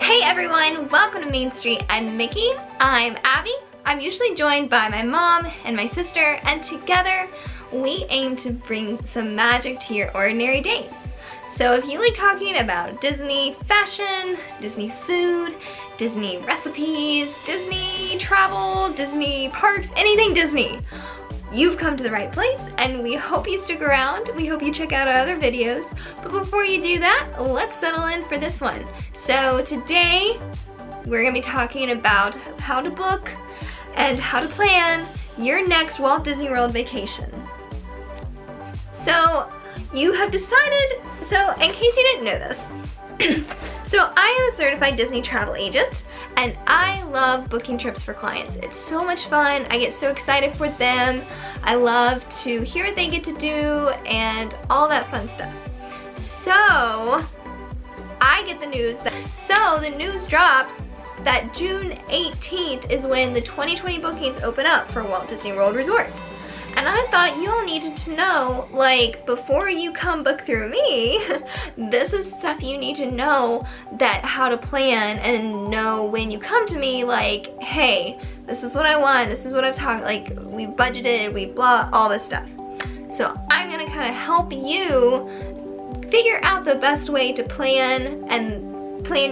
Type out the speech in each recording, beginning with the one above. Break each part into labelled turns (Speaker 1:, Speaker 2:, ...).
Speaker 1: Hey everyone, welcome to Main Street and Mickey. I'm Abby. I'm usually joined by my mom and my sister, and together we aim to bring some magic to your ordinary days. So if you like talking about Disney fashion, Disney food, Disney recipes, Disney travel, Disney parks, anything Disney, you've come to the right place, and we hope you stick around. We hope you check out our other videos. But before you do that, let's settle in for this one. So today, we're gonna be talking about how to book and how to plan your next Walt Disney World vacation. So you have decided, so in case you didn't know this, so I am a certified Disney travel agent, and I love booking trips for clients. It's so much fun. I get so excited for them. I love to hear what they get to do and all that fun stuff. So I get the news the news drops that June 18th is when the 2020 bookings open up for Walt Disney World Resorts. And I thought you all needed to know, like, before you come book through me, this is stuff you need to know, that how to plan and know when you come to me, like, hey, this is what I want, this is what I've talked, like, we budgeted, we blah, all this stuff. So I'm gonna kind of help you figure out the best way to plan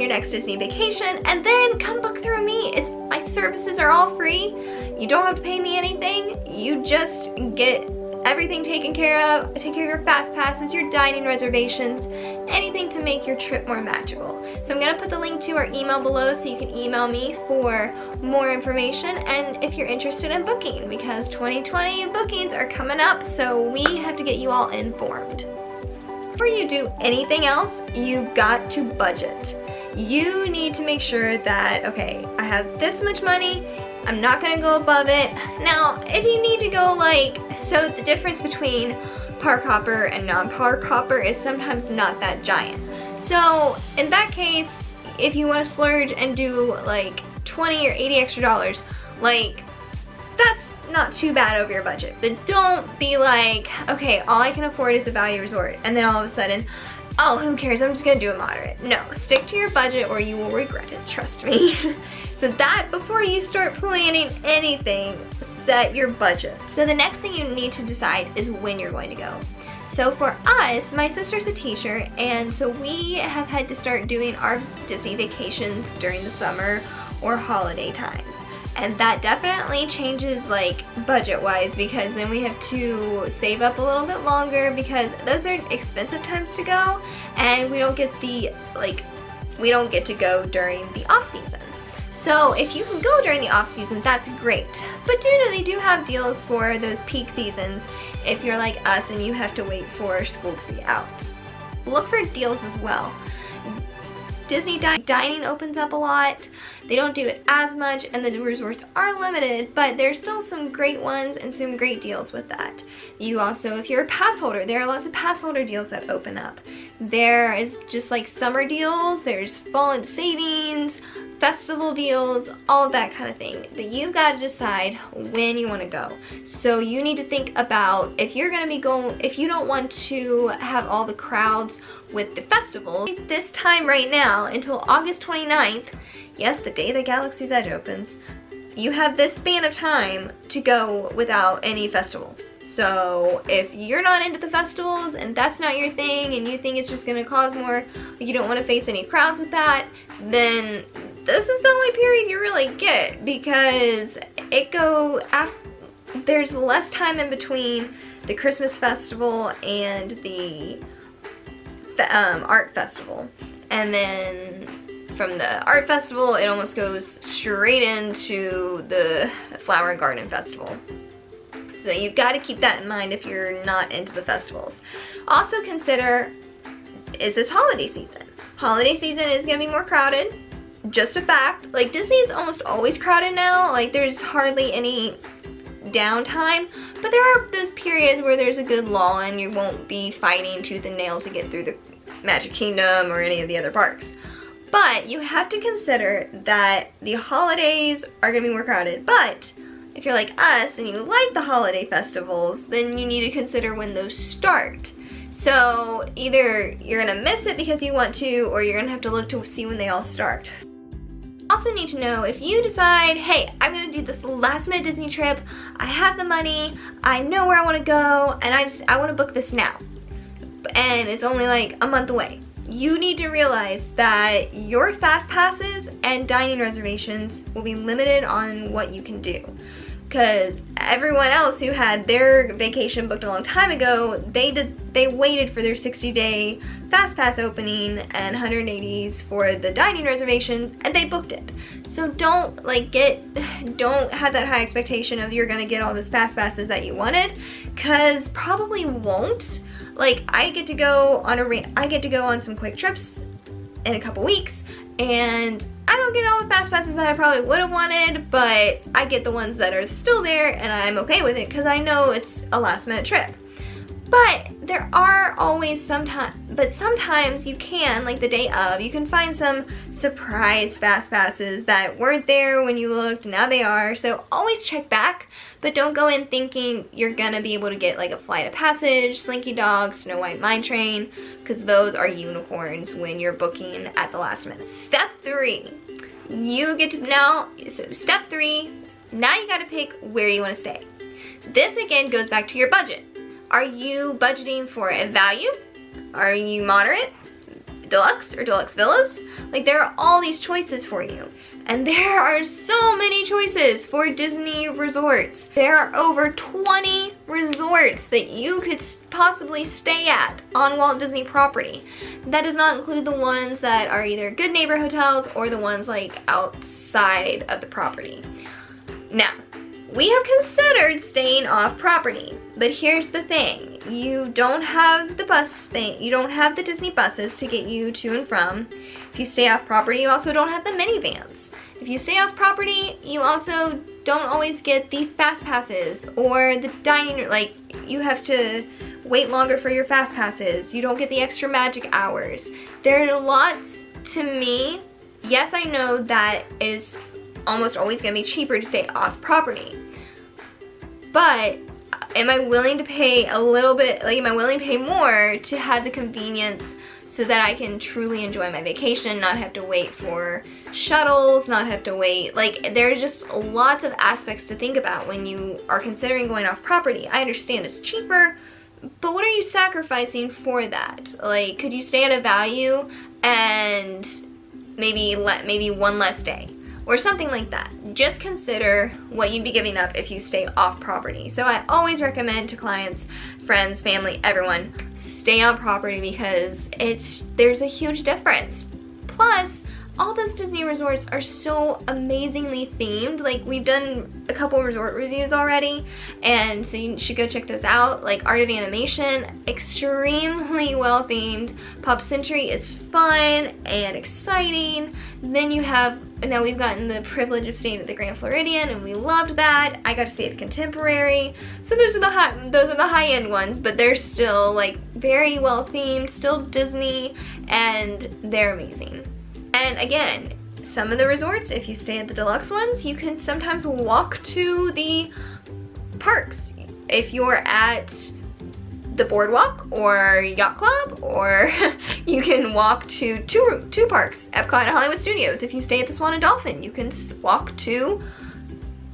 Speaker 1: your next Disney vacation, and then come book through me. My services are all free. You don't have to pay me anything. You just get everything taken care of. Take care of your fast passes, your dining reservations, anything to make your trip more magical. So I'm gonna put the link to our email below so you can email me for more information, and if you're interested in booking, because 2020 bookings are coming up, so we have to get you all informed. Before you do anything else, you've got to budget. You need to make sure that, okay, I have this much money, I'm not gonna go above it. Now, if you need to go, like, so the difference between park hopper and non-park hopper is sometimes not that giant. So in that case, if you want to splurge and do like 20 or 80 extra dollars, like, that's not too bad over your budget. But don't be like, okay, all I can afford is a value resort, and then all of a sudden, oh, who cares, I'm just gonna do a moderate. No, stick to your budget or you will regret it, trust me. So that, before you start planning anything, set your budget. So the next thing you need to decide is when you're going to go. So for us, my sister's a teacher, and so we have had to start doing our Disney vacations during the summer or holiday times. And that definitely changes, like, budget-wise, because then we have to save up a little bit longer, because those are expensive times to go, and we don't get to go during the off-season. So if you can go during the off-season, that's great. But they do have deals for those peak seasons if you're like us and you have to wait for school to be out. Look for deals as well. Disney dining opens up a lot. They don't do it as much, and the resorts are limited, but there's still some great ones and some great deals with that. You also, if you're a pass holder, there are lots of pass holder deals that open up. There is just like summer deals, there's fall and savings, festival deals, all of that kind of thing. But you've got to decide when you want to go. So you need to think about, if you're going to be going, if you don't want to have all the crowds with the festival, this time right now until August 29th, yes, the day the Galaxy's Edge opens, you have this span of time to go without any festival. So if you're not into the festivals and that's not your thing, and you think it's just going to cause more, like, you don't want to face any crowds with that, then this is the only period you really get, because there's less time in between the Christmas festival and the art festival. And then from the art festival, it almost goes straight into the Flower and Garden Festival. So you've got to keep that in mind if you're not into the festivals. Also consider, is this holiday season? Holiday season is going to be more crowded. Just a fact. Like, Disney is almost always crowded now. Like, there's hardly any downtime, but there are those periods where there's a good lull and you won't be fighting tooth and nail to get through the Magic Kingdom or any of the other parks. But you have to consider that the holidays are going to be more crowded. But if you're like us and you like the holiday festivals, then you need to consider when those start. So either you're gonna miss it because you want to, or you're gonna have to look to see when they all start. Also need to know, if you decide, hey, I'm gonna do this last minute Disney trip, I have the money, I know where I wanna go, and I wanna book this now, and it's only like a month away. You need to realize that your fast passes and dining reservations will be limited on what you can do. Because everyone else who had their vacation booked a long time ago, they waited for their 60-day fast pass opening and 180s for the dining reservation, and they booked it. So don't have that high expectation of you're gonna get all those fast passes that you wanted, because probably won't. Like, I get to go on some quick trips in a couple weeks, and I don't get all the fast passes that I probably would have wanted, but I get the ones that are still there, and I'm okay with it because I know it's a last minute trip. But there are always sometimes you can, like the day of, you can find some surprise fast passes that weren't there when you looked, now they are. So always check back, but don't go in thinking you're gonna be able to get like a Flight of Passage, Slinky Dog, Snow White Mine Train, because those are unicorns when you're booking at the last minute. Step 3, step 3, now you gotta pick where you wanna stay. This again goes back to your budget. Are you budgeting for a value? Are you moderate, deluxe, or deluxe villas? Like, there are all these choices for you. And there are so many choices for Disney resorts. There are over 20 resorts that you could possibly stay at on Walt Disney property. That does not include the ones that are either Good Neighbor hotels or the ones like outside of the property. Now, we have considered staying off property, but here's the thing. You don't have the Disney buses to get you to and from. If you stay off property, you also don't have the minivans. If you stay off property, you also don't always get the fast passes or the dining, like you have to wait longer for your fast passes. You don't get the extra magic hours. There are lots, to me, yes, I know that is almost always gonna be cheaper to stay off property. But am I willing to pay a little bit, like am I willing to pay more to have the convenience so that I can truly enjoy my vacation, not have to wait for shuttles, not have to wait, like there's just lots of aspects to think about when you are considering going off property. I understand it's cheaper, but what are you sacrificing for that? Like, could you stay at a value and maybe one less day? Or something like that. Just consider what you'd be giving up if you stay off property. So I always recommend to clients, friends, family, everyone, stay on property because there's a huge difference. Plus, all those Disney resorts are so amazingly themed. Like, we've done a couple resort reviews already, and so you should go check those out. Like Art of Animation, extremely well themed. Pop Century is fun and exciting. Then you have, now we've gotten the privilege of staying at the Grand Floridian, and we loved that. I got to stay at the Contemporary. So those are the high-end ones, but they're still like very well themed, still Disney, and they're amazing. And again, some of the resorts, if you stay at the deluxe ones, you can sometimes walk to the parks. If you're at the Boardwalk or Yacht Club, or you can walk to two parks, Epcot and Hollywood Studios. If you stay at the Swan and Dolphin, you can walk to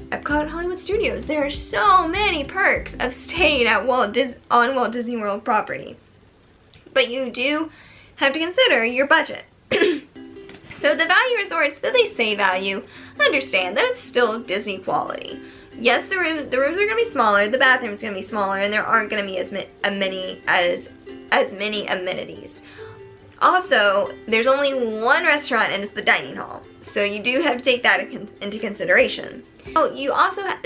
Speaker 1: Epcot and Hollywood Studios. There are so many perks of staying at on Walt Disney World property. But you do have to consider your budget. So the value resorts, though they say value, understand that it's still Disney quality. Yes, the rooms are gonna be smaller, the bathroom's gonna be smaller, and there aren't gonna be as many amenities. Also, there's only one restaurant, and it's the dining hall. So you do have to take that into consideration. Oh,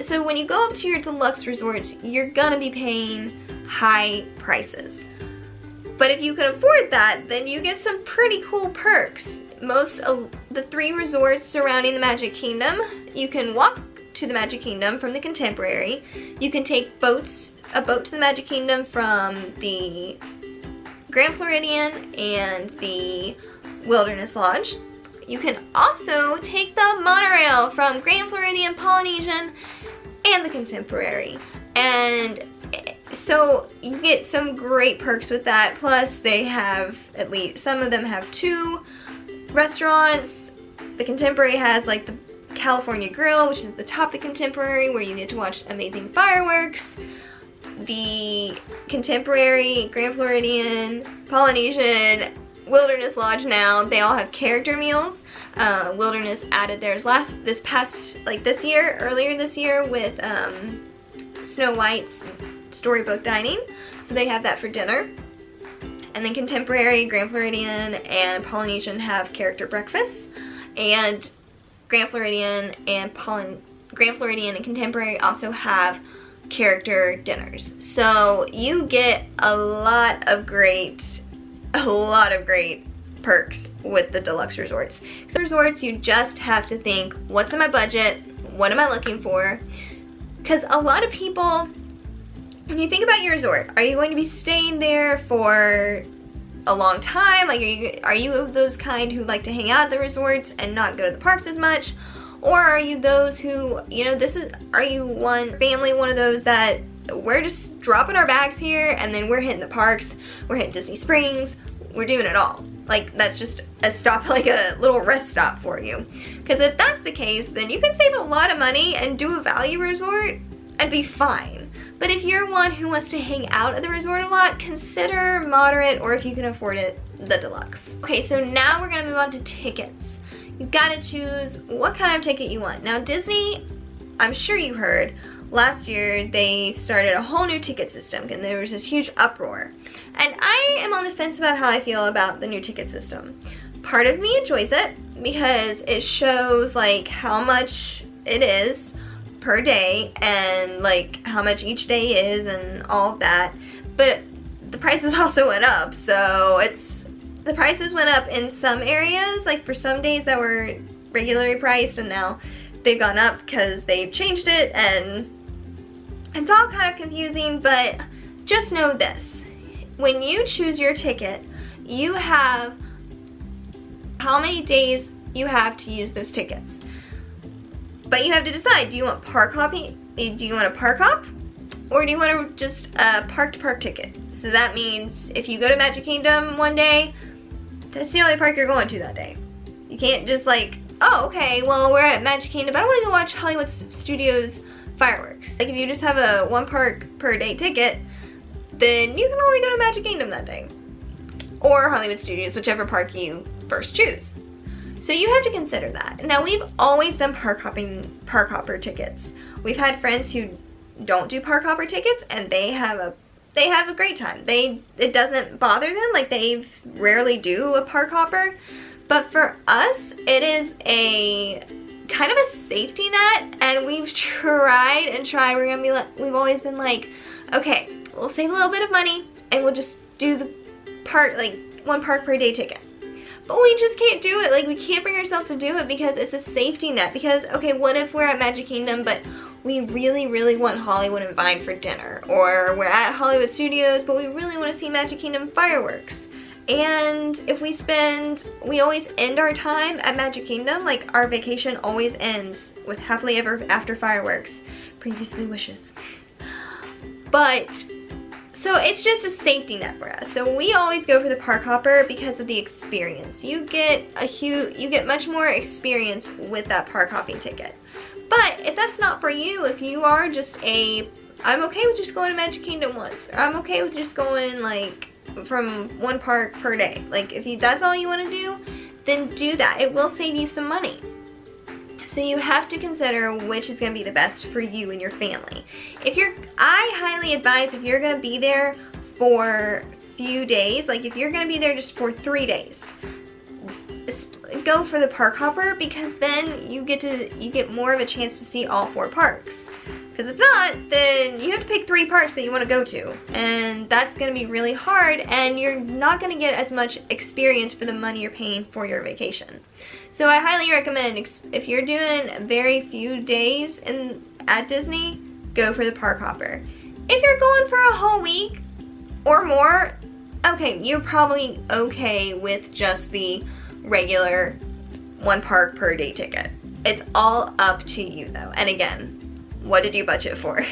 Speaker 1: so when you go up to your deluxe resorts, you're gonna be paying high prices. But if you can afford that, then you get some pretty cool perks. Most of the 3 resorts surrounding the Magic Kingdom, you can walk to the Magic Kingdom from the Contemporary. You can take a boat to the Magic Kingdom from the Grand Floridian and the Wilderness Lodge. You can also take the monorail from Grand Floridian, Polynesian, and the Contemporary. And So you get some great perks with that. Plus they have, at least some of them have 2 restaurants. The Contemporary has like the California Grill, which is at the top of the Contemporary, where you get to watch amazing fireworks. The Contemporary, Grand Floridian, Polynesian, Wilderness Lodge now, they all have character meals. Wilderness added theirs earlier this year with Snow White's Storybook Dining. So they have that for dinner. And then Contemporary, Grand Floridian, and Polynesian have character breakfasts. And Grand Floridian and Contemporary also have character dinners. So you get a lot of great perks with the deluxe resorts. So resorts, you just have to think, what's in my budget? What am I looking for? Because a lot of people, when you think about your resort, are you going to be staying there for a long time? Like, are you of those kind who like to hang out at the resorts and not go to the parks as much? Or are you those who, you know, are you one of those that we're just dropping our bags here and then we're hitting the parks, we're hitting Disney Springs, we're doing it all. Like, that's just a stop, like a little rest stop for you. Because if that's the case, then you can save a lot of money and do a value resort and be fine. But if you're one who wants to hang out at the resort a lot, consider moderate, or if you can afford it, the deluxe. Okay, so now we're gonna move on to tickets. You've gotta choose what kind of ticket you want. Now Disney, I'm sure you heard, last year they started a whole new ticket system and there was this huge uproar. And I am on the fence about how I feel about the new ticket system. Part of me enjoys it because it shows like how much it is per day and like how much each day is and all of that. But the prices also went up, so the prices went up in some areas, like for some days that were regularly priced, and now they've gone up because they've changed it, and it's all kind of confusing. But just know this, when you choose your ticket, you have how many days you have to use those tickets. But you have to decide, do you want park hopping? Do you want a park hop? Or do you want to just a park to park ticket? So that means if you go to Magic Kingdom one day, that's the only park you're going to that day. You can't just like, oh, okay, well, we're at Magic Kingdom, but I want to go watch Hollywood Studios fireworks. Like, if you just have a 1 park per day ticket, then you can only go to Magic Kingdom that day. Or Hollywood Studios, whichever park you first choose. So you have to consider that. Now, we've always done park hopper tickets. We've had friends who don't do park hopper tickets, and they have a great time. It doesn't bother them, like they rarely do a park hopper. But for us, it is a kind of a safety net, and we've tried and tried. We've always been like, okay, we'll save a little bit of money and we'll just do the park, like 1 park per day ticket. But we just can't do it. Like, we can't bring ourselves to do it because it's a safety net. Because, okay, what if we're at Magic Kingdom, but we really, really want Hollywood and Vine for dinner? Or we're at Hollywood Studios, but we really want to see Magic Kingdom fireworks. And if we always end our time at Magic Kingdom. Like, our vacation always ends with happily ever after fireworks. Previously wishes. But so it's just a safety net for us. So we always go for the park hopper because of the experience. You get much more experience with that park hopping ticket. But if that's not for you, if you are just I'm okay with just going to Magic Kingdom once, or I'm okay with just going like from 1 park per day. Like, if that's all you want to do, then do that. It will save you some money. So you have to consider which is going to be the best for you and your family. I highly advise, if you're going to be there for a few days, like if you're going to be there just for 3 days, go for the park hopper, because then you get more of a chance to see all 4 parks. Because if not, then you have to pick 3 parks that you want to go to, and that's going to be really hard, and you're not going to get as much experience for the money you're paying for your vacation. So I highly recommend, if you're doing very few days at Disney, go for the park hopper. If you're going for a whole week or more, okay, you're probably okay with just the regular 1 park per day ticket. It's all up to you though. And again, what did you budget for?